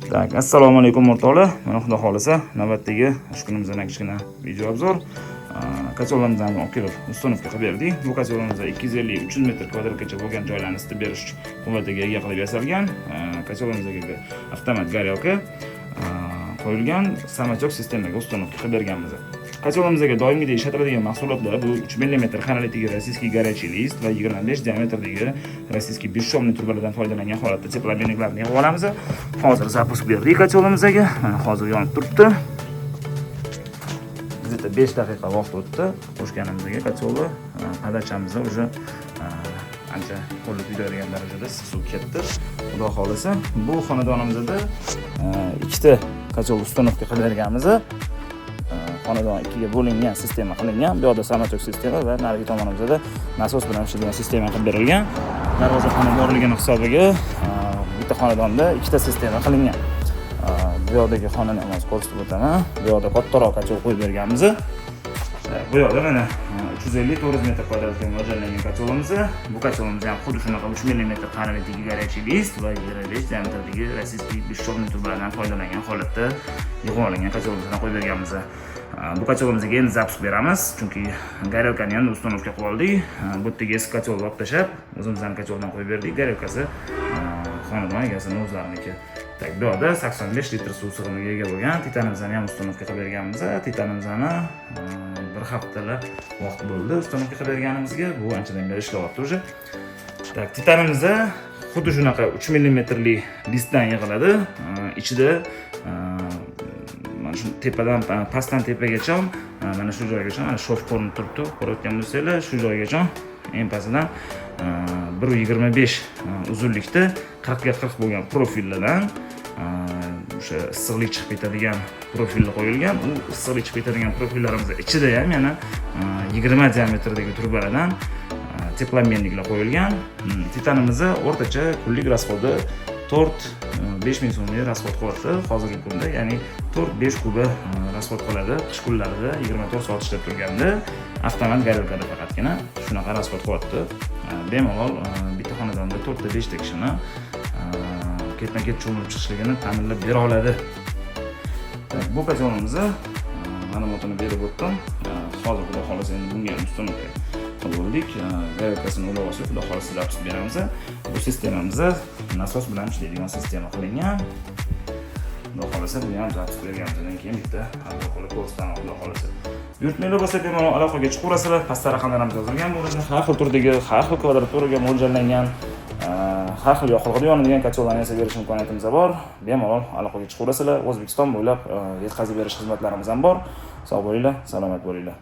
Tak, assalomu alaykum o'rtoqlar. Mana xudo xolisa navbatdagi shu kunimizdan kichkina video obzor. Kacholamizni olib kelib ustonovka qilib berdik. Bu kacholamizda 250-300 metr kvadratgacha bo'lgan joylarni isitib berish quvvatiga ega qilib yasalgan. Kacholamizga avtomat горелка qo'yilgan samachok sistemaga ustonovka qilib berganmiz. Kacholamizga doimgidek ishlatiladigan mahsulotlar bu 3 mm xonalitdagi rossiyskiy горячий list va 25 diametrdagi rossiyskiy beshshomli turbalardan foydalangan holatda teplobelniklarni yig'ib olamiz. Hozir zapusк berdik kacholamizga. Mana hozir yonib turibdi. Bizda 5 daqiqa vaqt o'tdi. Qo'shganimizga kachola padachamizni уже ancha qo'llab yuradigan darajada suv ketdi. Xudo xolisa bu xonadonimizda ikkita kachol ustonovka qilib berganmiz. Xonadon ikkiga bo'lingan sistema qilingan. Bu yerda samachok sistema va narigi tomonimizda nasos bilan ishlaydigan sistema qilib berilgan. Darvozaxona borligini hisobiga bitta xonadonda ikkita sistema qilingan. Bu yerdagi xonani ham ko'rsatib o'taman. Bu yerda kattaroq kachol qo'yib berganmiz. Bu yerda mana 350-400 metr kvadratga mo'ljallangan kacholimiz. Bu kacholimiz ham xuddi shunaqa 3 mm xonalitdagi горячий list va 25 diametrdagi rossiyskiy beshshomli turbalardan foydalangan holatda yig'ib olingan kacholimizni qo'yib berganmiz. Bu kacholamizga endi zapusк beramiz, chunki горелкani ham ustonovka qilib oldik. Bu yerdagi eski kacholni olib tashlab, o'zimizning kacholdan qo'yib berdik. Горелкasi xonadon egasining o'zlariniki. Tak, bu yerda 85 litr suv sig'imiga ega bo'lgan titanimizni ham ustonovka qilib berganmiz. Titanimizni bir haftalab vaqt bo'ldi ustonovka qilib berganimizga. Bu anchadan beri ishlayapti уже. Tak, titanimizni xuddi shunaqa 3 mm listdan yig'iladi. Ichida mana shu tepadan pastdan tepagacha mana shu joygacha mana shof ko'rinib turibdi. Ko'rayotgan bo'lsanglar, shu joygacha eng pastidan 1.25 uzunlikda 40 ga 40 bo'lgan profillardan o'sha issiqlik chiqib ketadigan profillar qo'yilgan. U issiqlik chiqib ketadigan profillarimiz ichida ham yana 20 diametrdagi turbalardan teplobelniklar qo'yilgan. Titanimizni o'rtacha kunlik rasxodi 4-5 ming so'mlik rasxod qilyapti hozirgi kunda, ya'ni 4-5 kuba rasxod qiladi. Qish kunlarida 24 soat ishlab turganda avtomat горелкада faqatgina shunaqa rasxod qilyapti. Bemalol bitta xonadonda 4-5 ta kishini ketma-ket cho'milib chiqishligini ta'minlab bera oladi. Bu kacholimizni ma'lumotini berib o'tdim. Hozir xudo xolasa endi bunga ustonovka qilib bo'ldik. горелкасini ulab olsak, xudo xolasa zapusк beramiz. Bu sistemamiz nasos bilan ishlaydigan sistema qilingan. Xudo xolasa bu ham zapusк berganimizdan keyin bitta aloqali ko'rsataman xudo xolasa. Buyurtmalar bo'lsa bemalol aloqaga chiqaverasizlar. Pastda raqamlarimiz yozilgan bo'ladi. Har xil turdagi, har xil kvadraturaga mo'ljallangan, har xil yoqilg'ida yonadigan kachollarni yasab berish imkoniyatimiz bor. Bemalol aloqaga chiqaverasizlar. O'zbekiston bo'ylab yetkazib berish xizmatlarimiz ham bor. Sog' bo'linglar, salomat bo'linglar.